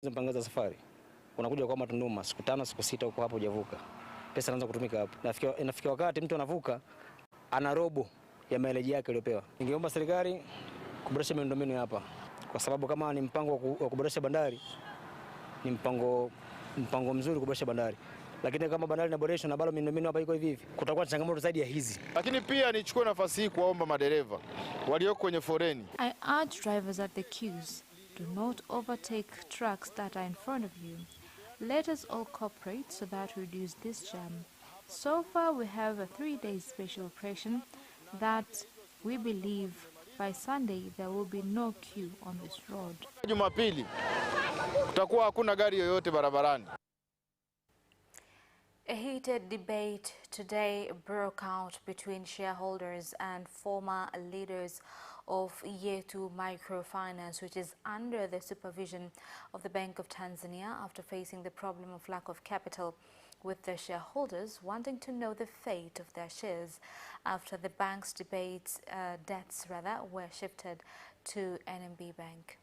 Mpangaza safari. Unakuja kwa Tunduma siku 5 siku 6 huko hapo hujavuka. Pesa inaanza kutumika hapo. Inafikia wakati mtu anavuka ana robo ya mileage yake aliyopewa. Ningeomba serikali kuboresha miundombinu hapa. Kwa sababu kama ni mpango wa kuboresha bandari ni mpango mzuri kuboresha bandari. Lakini kama bandari inaboreshwa na bado miundombinu hapa iko hivi hivi, kutakuwa na changamoto zaidi ya hizi. Lakini pia nichukue nafasi hii kuwaomba madereva walioko kwenye foreni. I urge drivers at the queues, do not overtake trucks that are in front of you. Let us all cooperate so that we reduce this jam. So far we have a 3-day special operation that we believe by Sunday there will be no queue on this road. Jumapili kutakuwa hakuna gari yoyote barabarani. A heated debate today broke out between shareholders and former leaders of Yetu Microfinance, which is under the supervision of the Bank of Tanzania, after facing the problem of lack of capital, with the shareholders wanting to know the fate of their shares after the bank's debts were shifted to NMB Bank.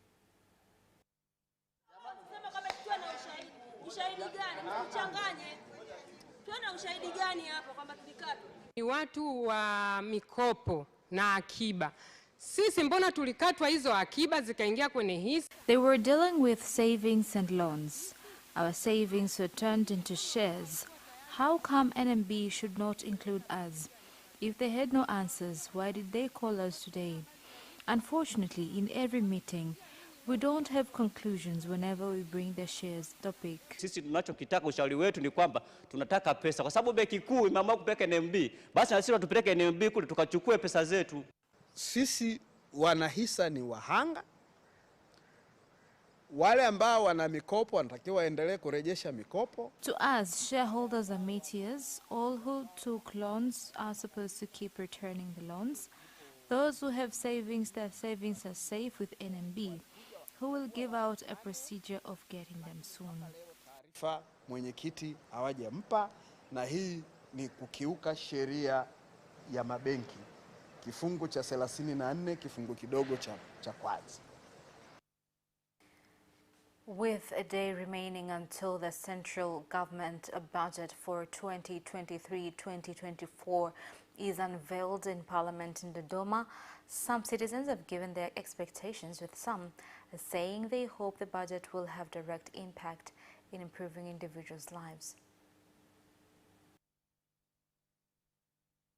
Ni watu wa mikopo na akiba. Sisi mbona tulikatwa hizo akiba zikaingia kwenye hisa? They were dealing with savings and loans. Our savings were turned into shares. How come NMB should not include us? If they had no answers, why did they call us today? Unfortunately, in every meeting, we don't have conclusions whenever we bring the shares topic. Sisi tunachokitaka ushauri wetu ni kwamba tunataka pesa kwa sababu benki kuu imeamua kupeleka NMB. Basi na sisi tupeleke NMB kule tukachukue pesa zetu. Sisi wanahisa ni wahanga. Wale ambao wana mikopo wanatakiwa waendelee kurejesha mikopo. To us, shareholders are martyrs. All who took loans are supposed to keep returning the loans. Those who have savings, their savings are safe with NMB, who will give out a procedure of getting them soon. Taarifa mwenyekiti hawajampa, na hii ni kukiuka sheria ya mabenki. Kifungu cha 34 kifungu kidogo cha kwanza. With a day remaining until the central government budget for 2023-2024 is unveiled in Parliament in Dodoma, some citizens have given their expectations, with some saying they hope the budget will have direct impact in improving individuals' lives.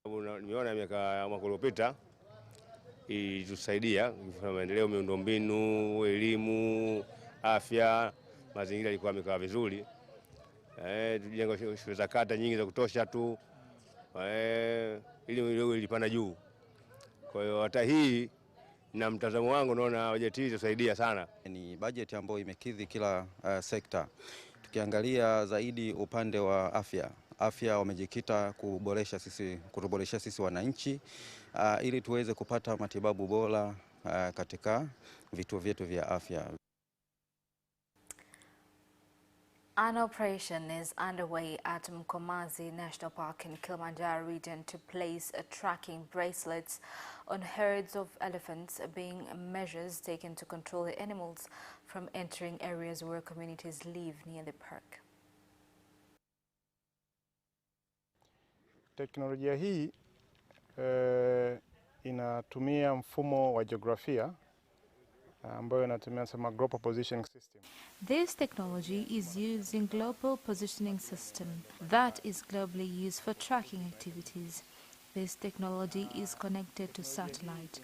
Nimeona mwaka uliopita itusaidia kufanya maendeleo miundombinu, elimu, afya, mazingira yalikuwa yamekaa vizuri. Tujenga shule za kata nyingi za kutosha tu. Elimu ilipanda juu. Kwa hiyo hata hii na mtazamo wangu naona bajeti hii itasaidia sana. Ni bajeti ambayo imekidhi kila sekta. Tukiangalia zaidi upande wa afya wamejikita kutuboresha sisi wananchi ili tuweze kupata matibabu bora katika vituo vyetu vya afya. An operation is underway at Mkomazi National Park in Kilimanjaro region to place tracking bracelets on herds of elephants, being measures taken to control the animals from entering areas where communities live near the park. Teknolojia hii inatumia mfumo wa jiografia ambayo inatumia global positioning system. This technology is using global positioning system that is globally used for tracking activities. This technology is connected to satellite.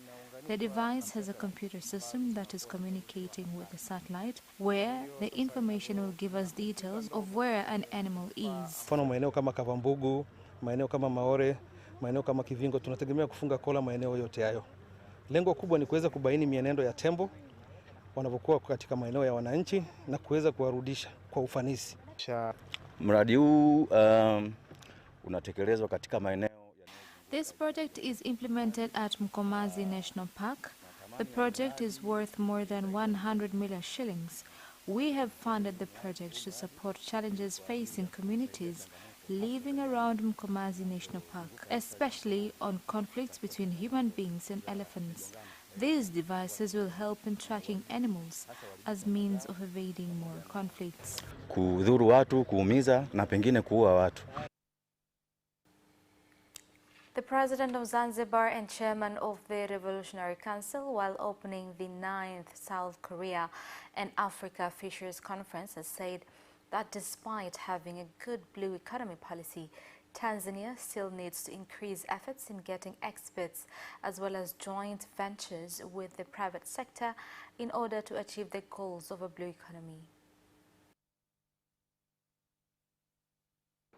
The device has a computer system that is communicating with the satellite, where the information will give us details of where an animal is. Mfano maeneo kama Kavambugu, maeneo kama Maore, maeneo kama Kivingo, tunategemea kufunga kola maeneo yote hayo. Lengo kubwa ni kuweza kubaini mienendo ya tembo wanapokuwa katika maeneo ya wananchi na kuweza kuwarudisha kwa ufanisi. Mradi huu unatekelezwa katika maeneo. This project is implemented at Mkomazi National Park. The project is worth more than 100 million shillings. We have funded the project to support challenges facing communities living around Mkomazi National Park, especially on conflicts between human beings and elephants. These devices will help in tracking animals as means of evading more conflicts. Kudhuru watu, kuumiza na pengine kuua watu. The President of Zanzibar and Chairman of the Revolutionary Council, while opening the 9th South Korea and Africa Fisheries Conference, has said that despite having a good blue economy policy, Tanzania still needs to increase efforts in getting experts as well as joint ventures with the private sector in order to achieve the goals of a blue economy.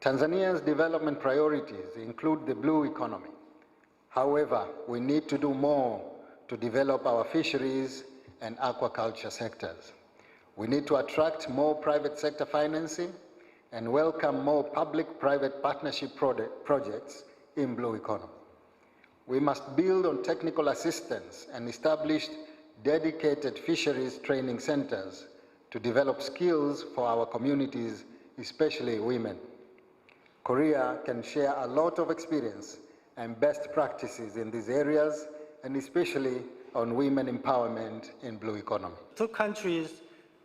Tanzania's development priorities include the blue economy. However, we need to do more to develop our fisheries and aquaculture sectors. We need to attract more private sector financing and welcome more public-private partnership projects in blue economy. We must build on technical assistance and establish dedicated fisheries training centers to develop skills for our communities, especially women. Korea can share a lot of experience and best practices in these areas, and especially on women empowerment in blue economy. Two countries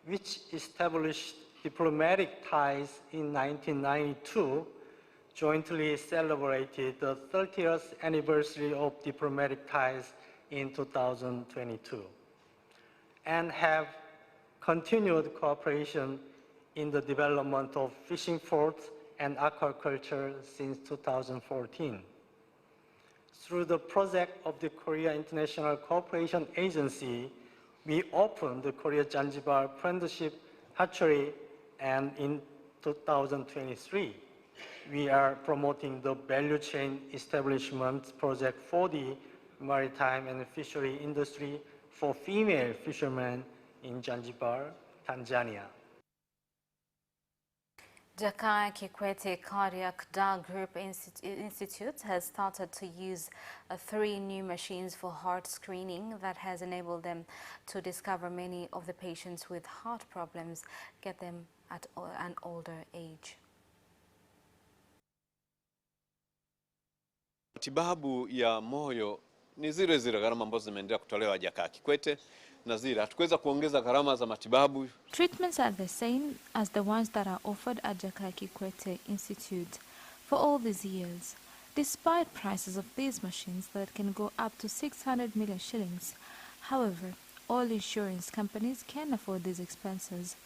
which established diplomatic ties in 1992 jointly celebrated the 30th anniversary of diplomatic ties in 2022 and have continued cooperation in the development of fishing ports and aquaculture since 2014. Through the project of the Korea International Cooperation Agency, we opened the Korea-Zanzibar Friendship Hatchery, and in 2023, we are promoting the value chain establishment project for the maritime and fishery industry for female fishermen in Zanzibar, Tanzania. Jakaya Kikwete Cardiac Group Institute has started to use 3 new machines for heart screening that has enabled them to discover many of the patients with heart problems, get them at an older age. Matibabu ya moyo ni zile gharama ambazo zimeendelea kutolewa Jakaya Kikwete na zile hatukuweza kuongeza gharama za matibabu. Treatments are the same as the ones that are offered at Jakaya Kikwete Institute for all these years. Despite prices of these machines that can go up to 600 million shillings, however, all insurance companies can afford these expenses.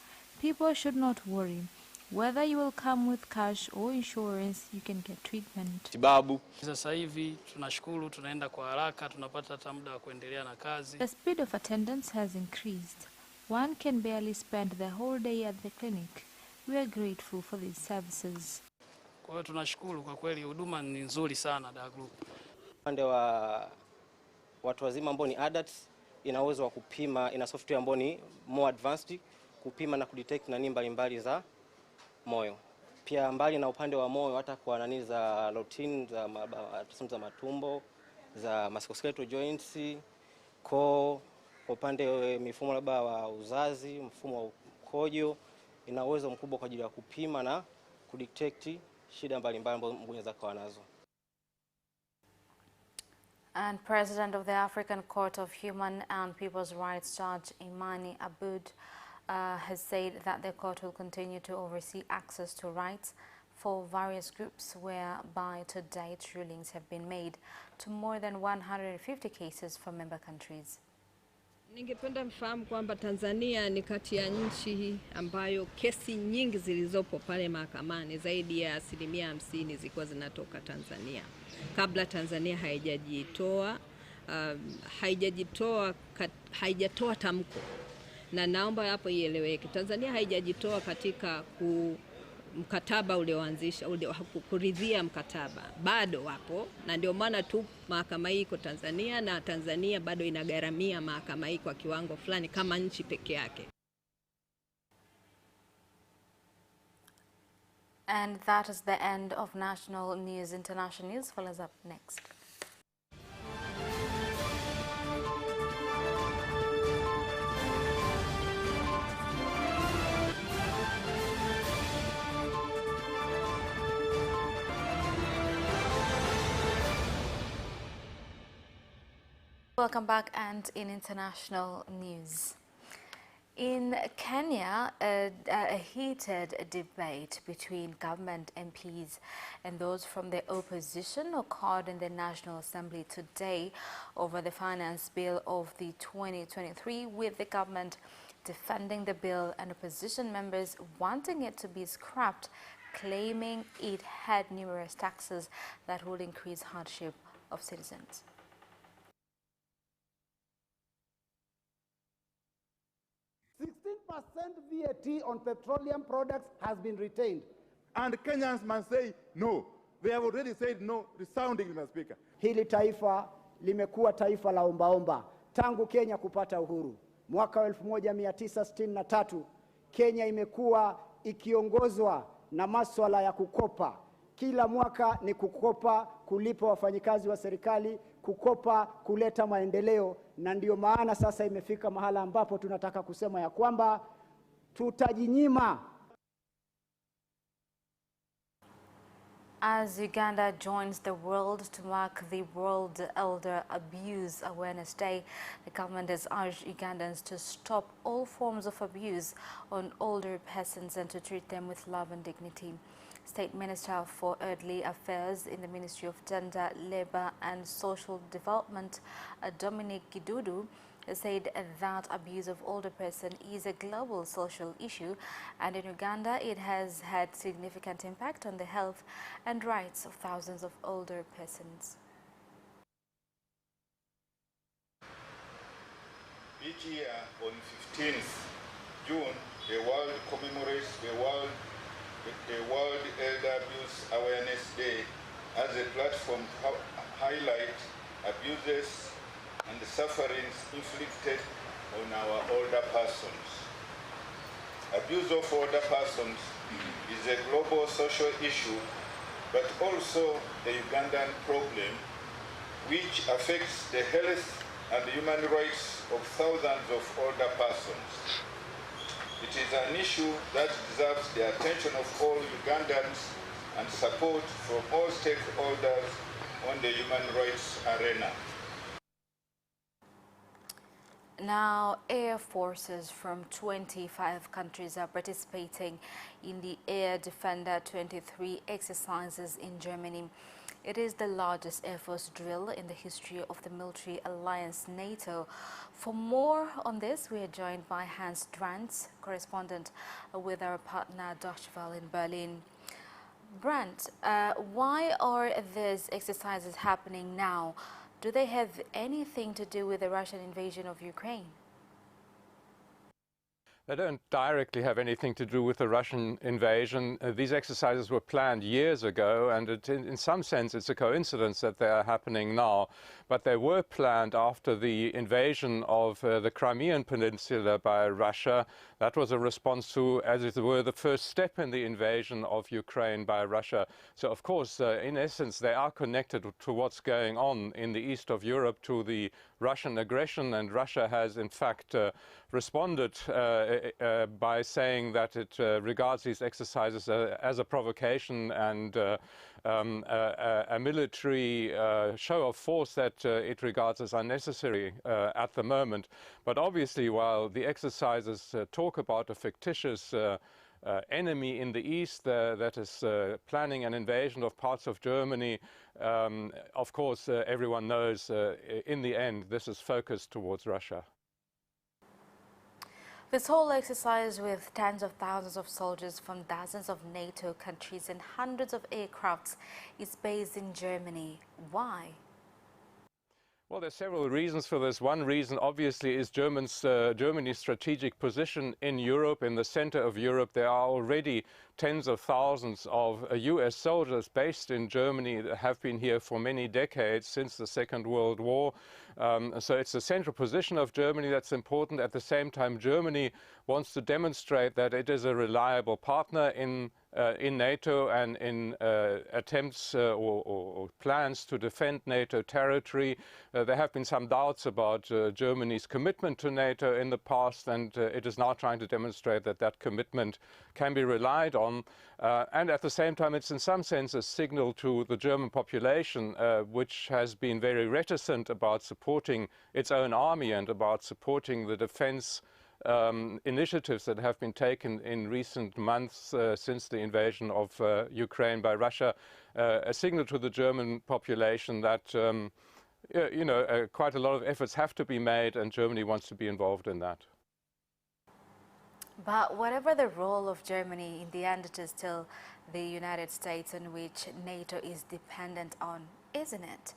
People should not worry. Whether you will come with cash or insurance, you can get treatment. Tibabu. Sasa hivi tunashukuru, tunaenda kwa haraka, tunapata hata muda wa kuendelea na kazi. The speed of attendance has increased. One can barely spend the whole day at the clinic. We are grateful for these services. Kwa hiyo tunashukuru, kwa kweli huduma ni nzuri sana Da Group. Upande wa watu wazima ambao ni adults, ina uwezo wa kupima, ina software ambao ni more advanced, kupima na kudetect nani mbalimbali za moyo. Pia mbali na upande wa moyo, hata kwa nani za routine za matumbo, za musculoskeletal joints, kwa upande mifumo labda wa uzazi, mfumo wa mkojo, ina uwezo mkubwa kwa ajili ya kupima na kudetect shida mbalimbali ambazo mgonjwa zake wanazo. And President of the African Court of Human and People's Rights Judge Imani Aboud has said that the court will continue to oversee access to rights for various groups, whereby to date rulings have been made to more than 150 cases from member countries. Ningependa mfahamu kwamba Tanzania ni kati ya nchi ambayo kesi nyingi zilizopo pale mahakamani zaidi ya 50% zilikuwa zinatoka Tanzania. Kabla Tanzania haijatoa tamko. Na naomba hapo ieleweke. Tanzania haijajitoa katika mkataba ulioanzisha kuridhia mkataba. Bado wapo, na ndio maana tu mahakama hii iko Tanzania, na Tanzania bado inagharamia mahakama hii kwa kiwango fulani kama nchi peke yake. And that is the end of national news. International news follows up next. Welcome back, and in international news. In Kenya, a heated debate between government MPs and those from the opposition occurred in the National Assembly today over the finance bill of the 2023, with the government defending the bill and opposition members wanting it to be scrapped, claiming it had numerous taxes that would increase hardship of citizens. VAT on petroleum products has been retained. And Kenyans must say no. They have already said no, resounding, Mr. Speaker. Hili taifa limekuwa taifa la ombaomba tangu Kenya kupata uhuru. Mwaka wa 1963 Kenya imekuwa ikiongozwa na masuala ya kukopa. Kila mwaka ni kukopa, kulipa wafanyikazi wa serikali, kukopa, kuleta maendeleo, na ndio maana sasa imefika mahala ambapo tunataka kusema ya kwamba tutajinyima. As Uganda joins the world to mark the World Elder Abuse Awareness Day, the government has urged Ugandans to stop all forms of abuse on older persons and to treat them with love and dignity. State Minister for Elderly Affairs in the Ministry of Gender, Labour and Social Development, Dominic Gidudu, said that abuse of older persons is a global social issue, and in Uganda it has had significant impact on the health and rights of thousands of older persons. Each year on 15th June, the world commemorates the World Elder Abuse Awareness Day as a platform to highlight abuses and the sufferings inflicted on our older persons. Abuse of older persons is a global social issue, but also a Ugandan problem which affects the health and human rights of thousands of older persons. It is an issue that deserves the attention of all Ugandans and support from all stakeholders on the human rights arena. Now, air forces from 25 countries are participating in the Air Defender 23 exercises in Germany. It is the largest Air Force drill in the history of the military alliance NATO. For more on this, we are joined by Hans Drantz, correspondent with our partner Deutsche Welle in Berlin. Brandt, why are these exercises happening now? Do they have anything to do with the Russian invasion of Ukraine? They don't directly have anything to do with the Russian invasion. These exercises were planned years ago, and in some sense it's a coincidence that they are happening now. But they were planned after the invasion of the Crimean Peninsula by Russia. That was a response to, as it were, the first step in the invasion of Ukraine by Russia. So, of course, in essence, they are connected to what's going on in the east of Europe, to the Russian aggression, and Russia has, in fact, responded by saying that it regards these exercises as a provocation and a military show of force that it regards as unnecessary at the moment. But obviously, while the exercises talk about a fictitious enemy in the east that is planning an invasion of parts of Germany, of course, everyone knows in the end this is focused towards Russia. This whole exercise, with tens of thousands of soldiers from dozens of NATO countries and hundreds of aircrafts, is based in Germany. Why? Well, there's several reasons for this. One reason, obviously, is Germany's strategic position in Europe, in the center of Europe. There are already tens of thousands of US soldiers based in Germany that have been here for many decades, since the Second World War. So it's the central position of Germany that's important. At the same time, Germany wants to demonstrate that it is a reliable partner in in NATO and in attempts or plans to defend NATO territory. There have been some doubts about Germany's commitment to NATO in the past, and it is now trying to demonstrate that that commitment can be relied on. And at the same time, it's in some sense a signal to the German population, which has been very reticent about supporting its own army and about supporting the defense initiatives that have been taken in recent months since the invasion of Ukraine by Russia, a signal to the German population that quite a lot of efforts have to be made, and Germany wants to be involved in that. But whatever the role of Germany, in the end it is still the United States on which NATO is dependent on, isn't it?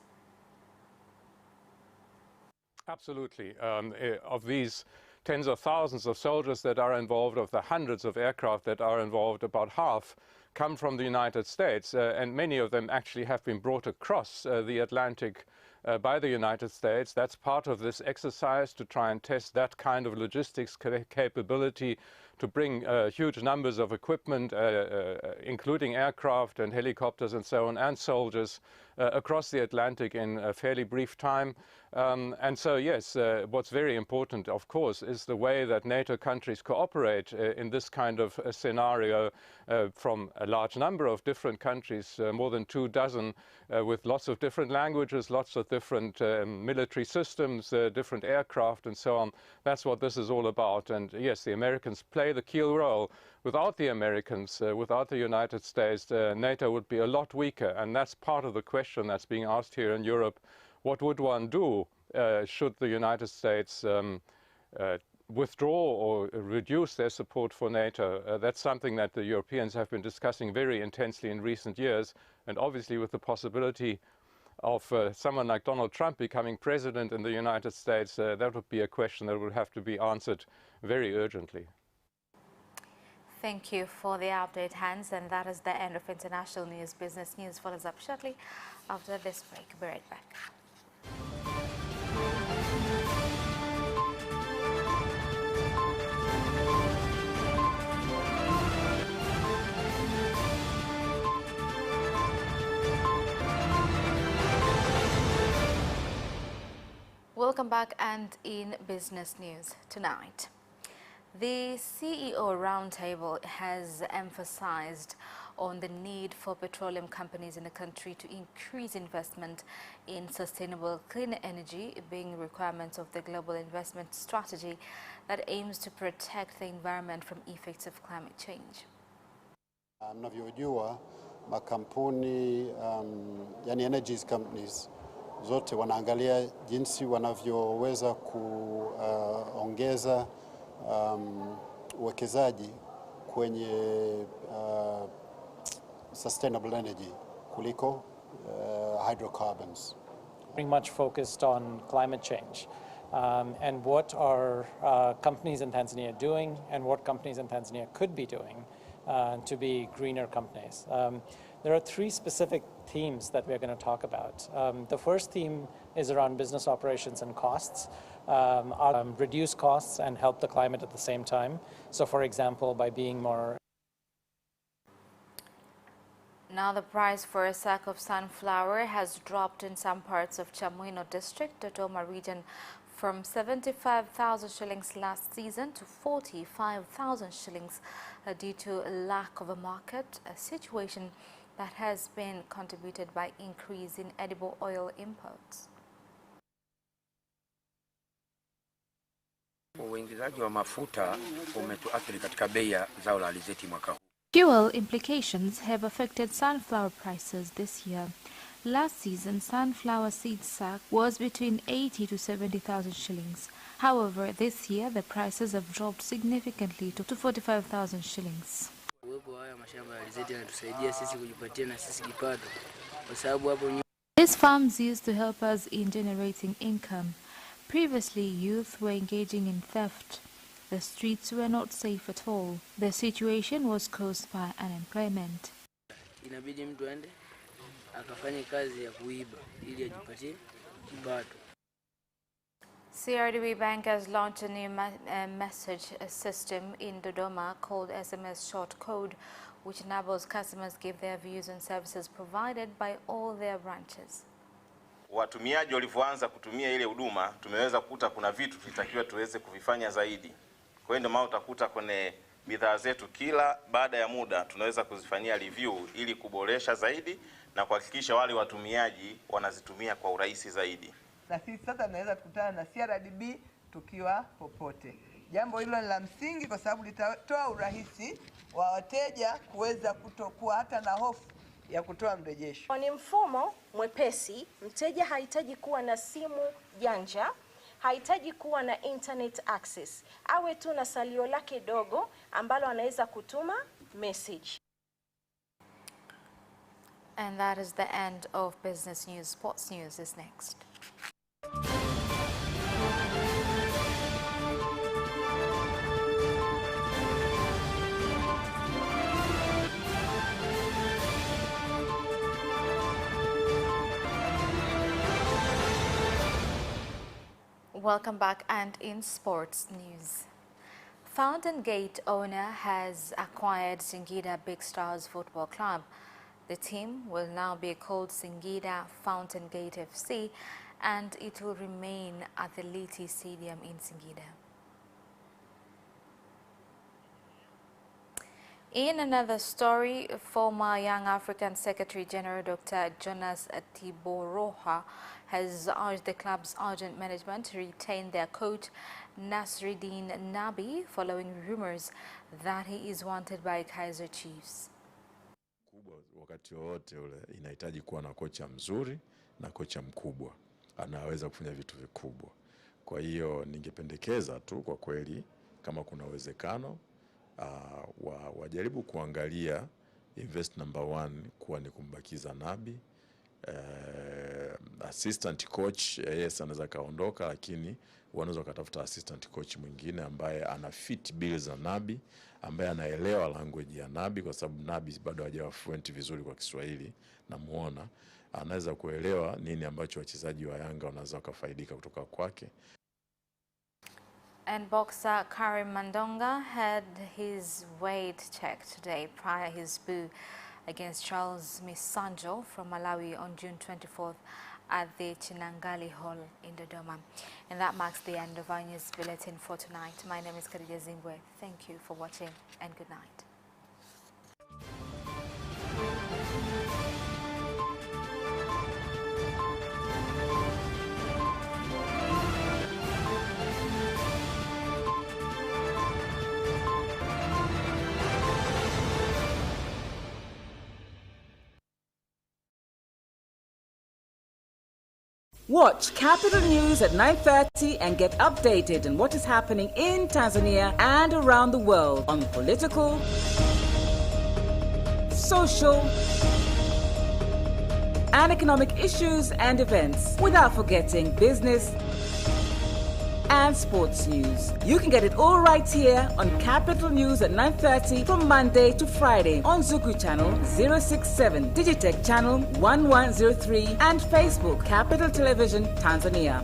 Absolutely. Of these tens of thousands of soldiers that are involved, of the hundreds of aircraft that are involved, about half come from the United States, and many of them actually have been brought across the Atlantic by the United States. That's part of this exercise, to try and test that kind of logistics capability, to bring huge numbers of equipment, including aircraft and helicopters and so on, and soldiers across the Atlantic in a fairly brief time. And so, yes, what's very important, of course, is the way that NATO countries cooperate in this kind of scenario from a large number of different countries, more than 24, with lots of different languages, lots of different military systems, different aircraft and so on. That's what this is all about. And yes, the Americans play the key role. Without the Americans, without the United States, NATO would be a lot weaker. And that's part of the question that's being asked here in Europe. What would one do should the United States withdraw or reduce their support for NATO? That's something that the Europeans have been discussing very intensely in recent years. And obviously with the possibility of someone like Donald Trump becoming president in the United States, that would be a question that would have to be answered very urgently. Thank you for the update, Hans. And that is the end of International News. Business News follows up shortly after this break. Be right back. Welcome back, and in business news tonight, the CEO Roundtable has emphasized on the need for petroleum companies in the country to increase investment in sustainable clean energy, being requirements of the global investment strategy that aims to protect the environment from effects of climate change. Mnavyojua makampuni yani energies companies zote wanaangalia jinsi wanavyoweza kuongeza uwekezaji kwenye sustainable energy kuliko hydrocarbons. Very much focused on climate change and what are companies in Tanzania doing and what companies in Tanzania could be doing to be greener companies. There are three specific themes that we're going to talk about. The first theme is around business operations and costs, reduce costs and help the climate at the same time. So for example, by being more. Now the price for a sack of sunflower has dropped in some parts of Chamwino district, Dodoma region, from 75,000 shillings last season to 45,000 shillings due to a lack of a market, a situation that has been contributed by increase in edible oil imports. Uingizaji wa mafuta umetuathiri katika bei ya zao la alizeti mwaka huu. Fuel implications have affected sunflower prices this year. Last season, sunflower seed sack was between 80 to 70,000 shillings. However, this year the prices have dropped significantly to 45,000 shillings. These farms used to help us in generating income. Previously, youth were engaging in theft. The streets were not safe at all. The situation was caused by unemployment. Inabidi mtu aende akafanye kazi ya kuiba ili ajipatie kipato. CRDB Bank has launched a new message system in Dodoma called SMS Short Code, which enables customers give their views on services provided by all their branches. Watumiaji walivyoanza kutumia ile huduma, tumeweza kukuta kuna vitu vitakiwa tuweze kuvifanya zaidi. Kwa hiyo ndio maana utakuta kwenye bidhaa zetu kila baada ya muda tunaweza kuzifanyia review ili kuboresha zaidi na kuhakikisha wale watumiaji wanazitumia kwa urahisi zaidi. Na sisi sasa tunaweza kukutana na CRDB tukiwa popote. Jambo hilo ni la msingi kwa sababu litatoa urahisi wa wateja kuweza kutokuwa hata na hofu ya kutoa mrejesho. Ni mfumo mwepesi, mteja hahitaji kuwa na simu janja, hahitaji kuwa na internet access. Awe tu na salio lake dogo ambalo anaweza kutuma message. And that is the end of business news. Sports news is next. Welcome back, and in sports news. Fountain Gate owner has acquired Singida Big Stars Football Club. The team will now be called Singida Fountain Gate FC, and it will remain at the Liti Stadium in Singida. In another story, former Young African Secretary General Dr. Jonas Tiboroha has urged the club's urgent management to retain their coach Nasreddin Nabi following rumors that he is wanted by Kaizer Chiefs. Wakati wote ule inahitaji kuwa na kocha mzuri na kocha mkubwa, anaweza kufanya vitu vikubwa. Kwa hiyo ningependekeza tu kwa kweli kama kuna uwezekano wajaribu kuangalia invest number 1 kuwa ni kumbakiza Nabi. Assistant coach yes anaweza kaondoka, lakini wanaweza kutafuta assistant coach mwingine ambaye ana fit bills za Nabi, ambaye anaelewa language ya Nabi, kwa sababu Nabi bado hajawa fluent vizuri kwa Kiswahili. Namuona anaweza kuelewa nini ambacho wachezaji wa Yanga wanaweza kufaidika kutoka kwake. And boxer Karim Mandonga had his weight checked today prior his bout against Charles Misanjo from Malawi on June 24th at the Chinangali Hall in Dodoma. And that marks the end of our news bulletin for tonight. My name is Khadija Zimbwe. Thank you for watching and good night. Watch Capital News at 9:30 and get updated on what is happening in Tanzania and around the world on political, social, and economic issues and events, without forgetting business and sports news. You can get it all right here on Capital News at 9:30 from Monday to Friday on Zuku Channel 067, Digitech Channel 1103, and Facebook Capital Television Tanzania.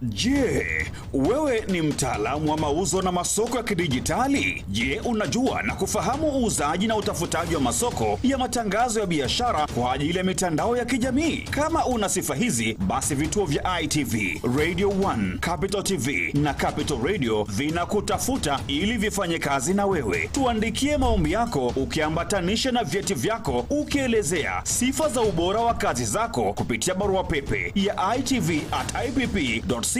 Je, wewe ni mtaalamu wa mauzo na masoko ya kidijitali? Je, unajua na kufahamu uuzaji na utafutaji wa masoko ya matangazo ya biashara kwa ajili ya mitandao ya kijamii? Kama una sifa hizi, basi vituo vya ITV, Radio 1, Capital TV na Capital Radio vinakutafuta ili vifanye kazi na wewe. Tuandikie maombi yako ukiambatanisha na vyeti vyako ukielezea sifa za ubora wa kazi zako kupitia barua pepe ya itv@ipp.co.tz.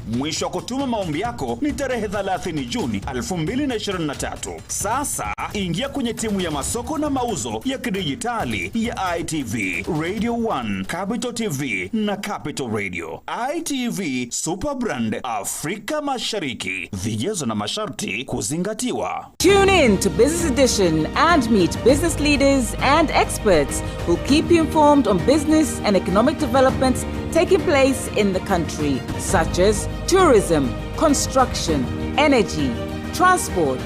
Mwisho wa kutuma maombi yako ni tarehe 30 Juni 2023. Sasa ingia kwenye timu ya masoko na mauzo ya kidijitali ya ITV, Radio 1, Capital TV na Capital Radio. ITV Super Brand Afrika Mashariki. Vigezo na masharti kuzingatiwa. Tune in to Business Edition and meet business leaders and experts who keep you informed on business and economic developments taking place in the country, such as tourism, construction, energy, transport,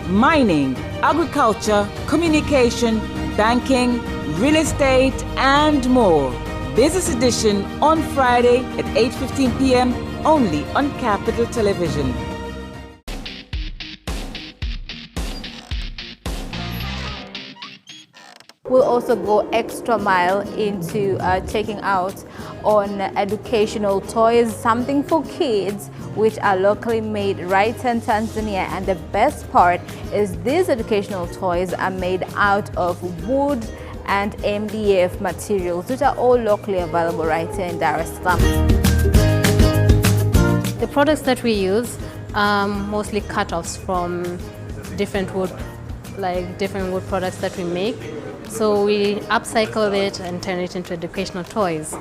mining, agriculture, communication, banking, real estate, and more. Business Edition on Friday at 8:15 p.m. only on Capital Television. We'll also go extra mile into checking out on educational toys, something for kids, which are locally made right in Tanzania. And the best part is these educational toys are made out of wood and MDF materials, which are all locally available right here in Dar es Salaam. The products that we use are mostly cut-offs from different wood products that we make. So we upcycle it and turn it into educational toys.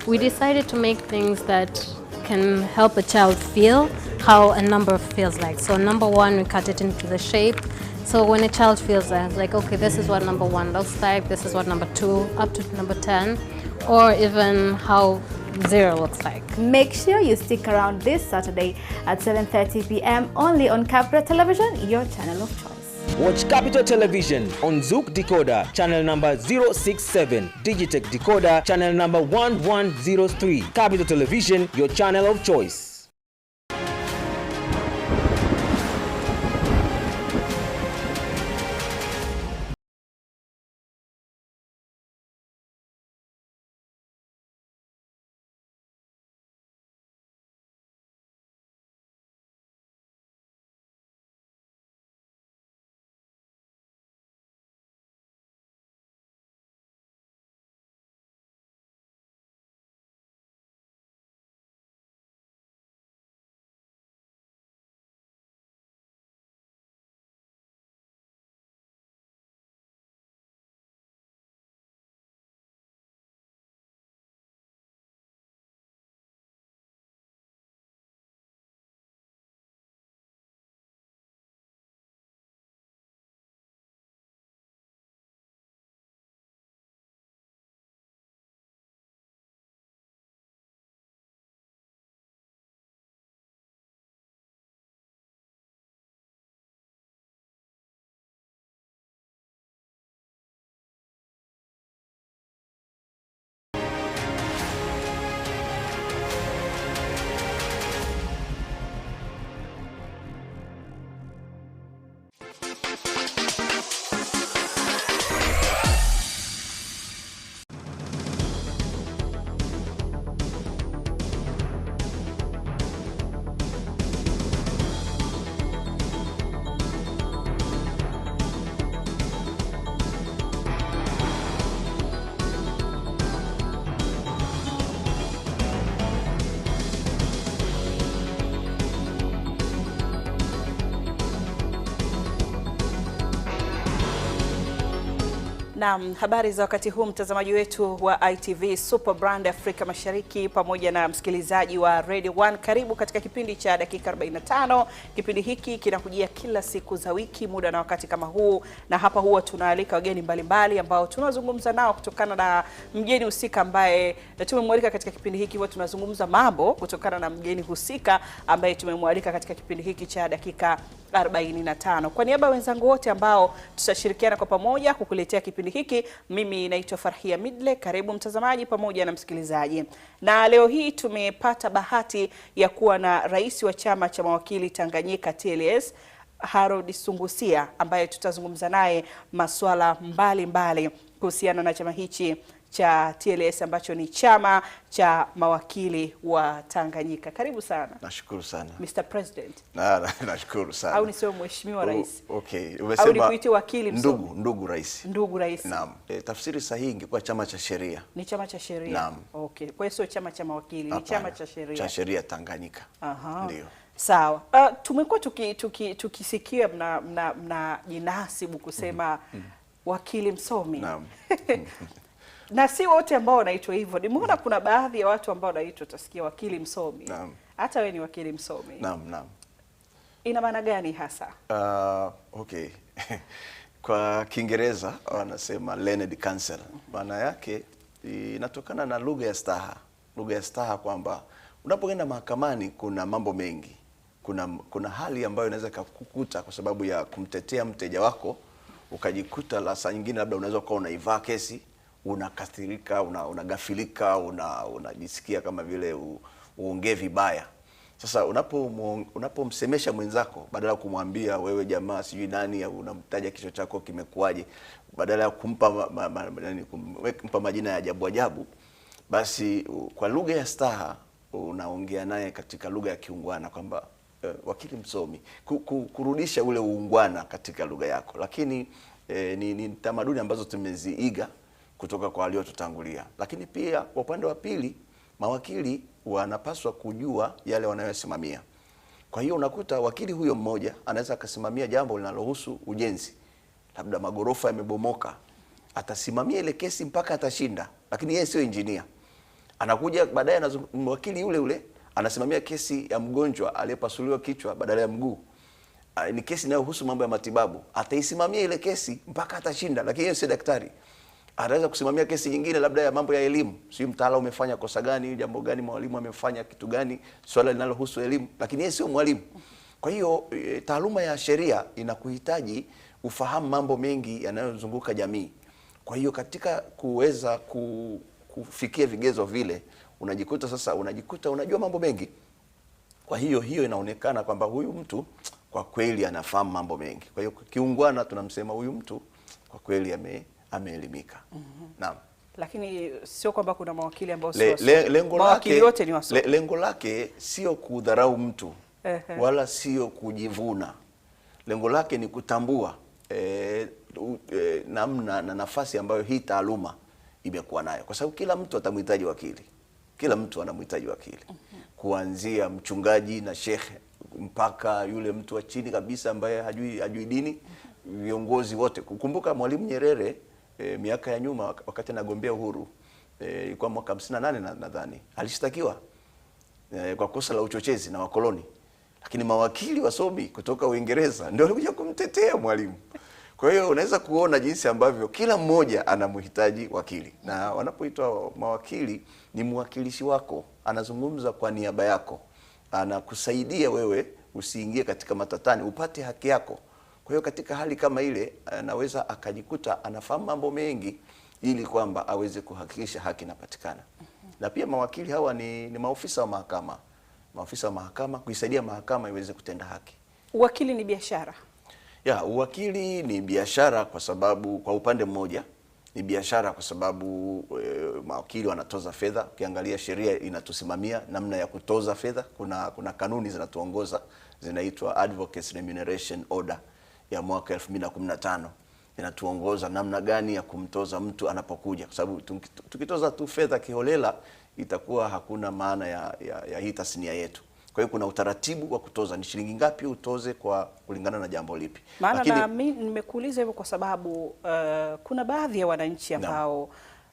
We decided to make things that can help a child feel how a number feels like. So number 1, we cut it into the shape. So when a child feels that, like, okay, this is what number 1 looks like, this is what number 2, up to number 10, or even how 0 looks like. Make sure you stick around this Saturday at 7:30 p.m. only on Capital Television, your channel of choice. Watch Capital Television on Zouk Decoder, channel number 067, Digitech Decoder, channel number 1103. Capital Television, your channel of choice. Naam, habari za wakati huu mtazamaji wetu wa ITV Super Brand Afrika Mashariki pamoja na msikilizaji wa Radio 1. Karibu katika kipindi cha dakika 45. Kipindi hiki kinakujia kila siku za wiki muda na wakati kama huu, na hapa huwa tunaalika wageni mbalimbali ambao tunazungumza nao kutokana na mgeni husika ambaye tumemwalika katika kipindi hiki. Huwa tunazungumza mambo kutokana na mgeni husika ambaye tumemwalika katika kipindi hiki cha dakika 45. Kwa niaba ya wenzangu wote ambao tutashirikiana kwa pamoja kukuletea kipindi hiki, mimi naitwa Farhia Midle. Karibu mtazamaji pamoja na msikilizaji. Na leo hii tumepata bahati ya kuwa na rais wa chama cha mawakili Tanganyika TLS, Harold Sungusia, ambaye tutazungumza naye masuala mbalimbali kuhusiana na chama hichi cha TLS ambacho ni chama cha mawakili wa Tanganyika. Karibu sana. Nashukuru sana. Mr. President. Nashukuru sana. Au niseme mheshimiwa rais? Okay. Au nikuite wakili msomi? Ndugu rais. Ndugu rais. Naam. Tafsiri sahihi ingekuwa chama cha sheria. Ni chama cha sheria. Naam. Okay. Kwa hiyo sio chama cha mawakili, ni chama cha sheria. Cha sheria Tanganyika. Aha. Ndio. Sawa. Tumekuwa tukisikia mna jinasibu kusema wakili msomi. Naam. Na si wote ambao wanaitwa hivyo. Nimeona kuna baadhi ya watu ambao wanaitwa utasikia wakili msomi. Naam. Hata wewe ni wakili msomi. Naam. Ina maana gani hasa? Okay. Kwa Kiingereza wanasema learned counsel. Maana yake inatokana na lugha ya staha. Lugha ya staha kwamba unapoenda mahakamani kuna mambo mengi. Kuna hali ambayo inaweza kukukuta kwa sababu ya kumtetea mteja wako, ukajikuta la saa nyingine labda unaweza kuwa unaivaa kesi, unakathirika, unagafilika, unajisikia kama vile uongee vibaya. Sasa unapomsemesha mwenzako, badala ya kumwambia wewe jamaa sijui nani, au unamtaja kichwa chako kimekuaje, badala ya kumpa majina ya ajabu ajabu, basi kwa lugha ya staha unaongea naye katika lugha ya kiungwana kwamba wakili msomi, kurudisha ule uungwana katika lugha yako. Lakini ni tamaduni ambazo tumeziiga kutoka kwa waliotutangulia. Lakini pia kwa upande wa pili, mawakili wanapaswa kujua yale wanayosimamia. Kwa hiyo unakuta wakili huyo mmoja anaweza akasimamia jambo linalohusu ujenzi, labda magorofa yamebomoka, atasimamia ile kesi mpaka atashinda, lakini yeye sio engineer. Anakuja baadaye na wakili yule anasimamia kesi ya mgonjwa aliyepasuliwa kichwa badala ya mguu, ni kesi inayohusu mambo ya matibabu, ataisimamia ile kesi mpaka atashinda, lakini yeye sio daktari. Anaweza kusimamia kesi nyingine labda ya mambo ya elimu, sio mtaala umefanya kosa gani, jambo gani, mwalimu amefanya kitu gani, swala linalohusu elimu, lakini yeye sio mwalimu. Kwa hiyo taaluma ya sheria inakuhitaji ufahamu mambo mengi yanayozunguka jamii. Kwa hiyo katika kuweza kufikia vigezo vile, unajikuta unajua mambo mengi. Kwa hiyo inaonekana kwamba huyu mtu kwa kweli anafahamu mambo mengi. Kwa hiyo kiungwana tunamsema huyu mtu kwa kweli ameelimika. Naam. Lakini sio kwamba kuna mawakili ambao mawakili wote ni wasomi. Lengo lake sio kudharau mtu wala sio kujivuna. Lengo lake ni kutambua namna na nafasi ambayo hii taaluma imekuwa nayo, kwa sababu kila mtu atamhitaji wakili. Kila mtu anamhitaji wakili. Kuanzia mchungaji na shekhe mpaka yule mtu wa chini kabisa ambaye hajui dini, viongozi wote. Kukumbuka Mwalimu Nyerere miaka ya nyuma wakati anagombea uhuru, ilikuwa mwaka 58 nadhani, alishtakiwa kwa kosa la uchochezi na wakoloni. Lakini mawakili wasomi kutoka Uingereza ndio walikuja kumtetea Mwalimu. Kwa hiyo unaweza kuona jinsi ambavyo kila mmoja anamhitaji wakili. Na wanapoitwa mawakili, ni mwakilishi wako, anazungumza kwa niaba yako, anakusaidia wewe usiingie katika matatani, upate haki yako. Kwa hiyo katika hali kama ile anaweza akajikuta anafahamu mambo mengi ili kwamba aweze kuhakikisha haki inapatikana. Na pia mawakili hawa ni maofisa wa mahakama. Maofisa wa mahakama kuisaidia mahakama iweze kutenda haki. Uwakili ni biashara. Uwakili ni biashara kwa sababu kwa upande mmoja ni biashara kwa sababu mawakili wanatoza fedha. Ukiangalia sheria inatusimamia namna ya kutoza fedha. Kuna kanuni zinatuongoza, zinaitwa Advocates Remuneration Order ya mwaka 2015. Inatuongoza namna gani ya kumtoza mtu anapokuja, kwa sababu tukitoza tu fedha kiholela itakuwa hakuna maana ya hii tasnia yetu. Kwa hiyo kuna utaratibu wa kutoza, ni shilingi ngapi utoze kwa kulingana na jambo lipi. Maana na mimi nimekuuliza hivyo kwa sababu kuna baadhi ya wananchi ambao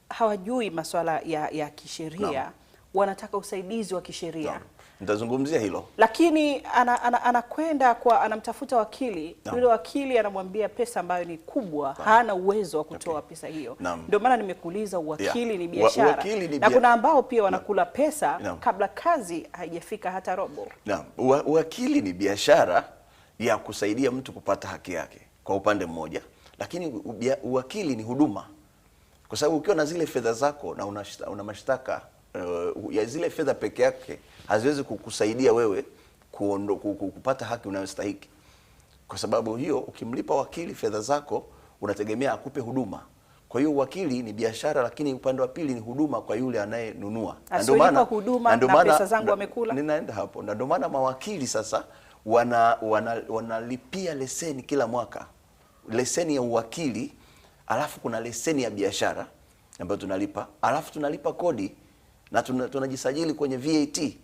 hawajui masuala ya kisheria, wanataka usaidizi wa kisheria. Nitazungumzia hilo. Lakini anakwenda anamtafuta wakili, yule wakili anamwambia pesa ambayo ni kubwa, hana uwezo wa kutoa pesa hiyo. Ndio maana nimekuuliza uwakili ni biashara. Na kuna ambao pia wanakula pesa kabla kazi haijafika hata robo. Uwakili ni biashara ya kusaidia mtu kupata haki yake kwa upande mmoja, lakini uwakili ni huduma. Kwa sababu ukiwa na zile fedha zako na una mashtaka, ya zile fedha peke yake haziwezi kukusaidia wewe kupata haki unayostahili. Kwa sababu hiyo ukimlipa wakili fedha zako unategemea akupe huduma. Kwa hiyo wakili ni biashara, lakini upande wa pili ni huduma kwa yule anayenunua. Ndio maana huduma na pesa zangu wamekula. Ninaenda hapo. Ndio maana mawakili sasa wanalipia leseni kila mwaka. Leseni ya uwakili, alafu kuna leseni ya biashara ambayo tunalipa, alafu tunalipa kodi na tunajisajili kwenye VAT.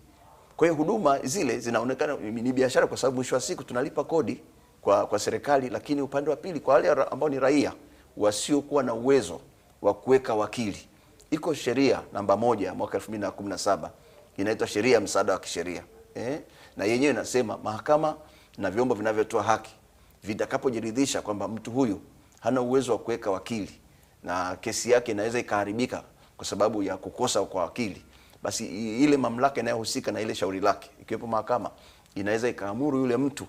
Kwa hiyo huduma zile zinaonekana ni biashara kwa sababu mwisho wa siku tunalipa kodi kwa serikali, lakini upande wa pili kwa wale ambao ni raia wasiokuwa na uwezo wa kuweka wakili, iko sheria namba 1 mwaka 2017 inaitwa sheria ya msaada wa kisheria. Na yenyewe inasema mahakama na vyombo vinavyotoa haki vitakapojiridhisha kwamba mtu huyu hana uwezo wa kuweka wakili na kesi yake inaweza ikaharibika kwa sababu ya kukosa kwa wakili, basi ile mamlaka inayohusika na ile shauri lake ikiwepo mahakama inaweza ikaamuru yule mtu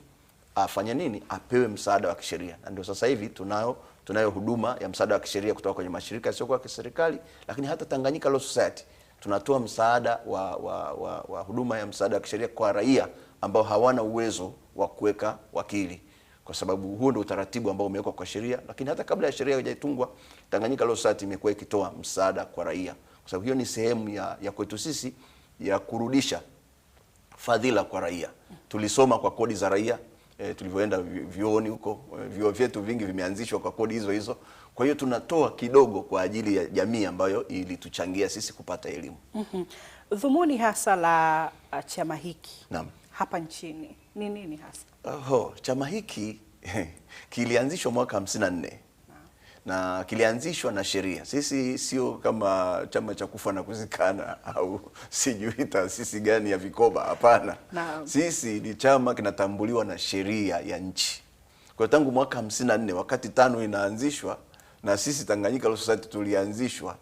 afanye nini? Apewe msaada wa kisheria. Na ndio sasa hivi tunayo huduma ya msaada wa kisheria kutoka kwenye mashirika yasiyokuwa ya kiserikali, lakini hata Tanganyika Law Society tunatoa msaada wa huduma ya msaada wa kisheria kwa raia ambao hawana uwezo wa kuweka wakili, kwa sababu huo ndio utaratibu ambao umewekwa kwa sheria. Lakini hata kabla ya sheria haijatungwa, Tanganyika Law Society imekuwa ikitoa msaada kwa raia, kwa sababu hiyo ni sehemu ya kwetu sisi ya kurudisha fadhila kwa raia. Tulisoma kwa kodi za raia, tulivyoenda vyuoni huko, vyuo vyetu vingi vimeanzishwa kwa kodi hizo hizo. Kwa hiyo tunatoa kidogo kwa ajili ya jamii ambayo ilituchangia sisi kupata elimu. Dhumuni hasa la chama hiki Naam. hapa nchini ni nini hasa? Chama hiki kilianzishwa mwaka 54 na kilianzishwa na sheria. Sisi sio kama chama cha kufa na kuzikana au sijui taasisi gani ya vikoba, hapana. Sisi ni chama kinatambuliwa na sheria ya nchi. Kwa tangu mwaka 54 wakati TANU inaanzishwa, na sisi Tanganyika Law Society tulianzishwa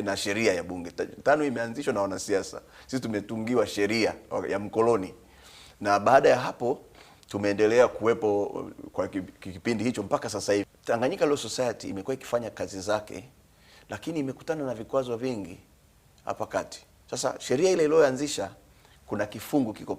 na sheria ya bunge. TANU imeanzishwa na wanasiasa, sisi tumetungiwa sheria ya mkoloni, na baada ya hapo tumeendelea kuwepo kwa kipindi hicho mpaka sasa hivi. Tanganyika Law Society imekuwa ikifanya kazi zake, lakini imekutana na vikwazo vingi hapa kati. Sasa sheria ile iliyoanzisha, kuna kifungu kiko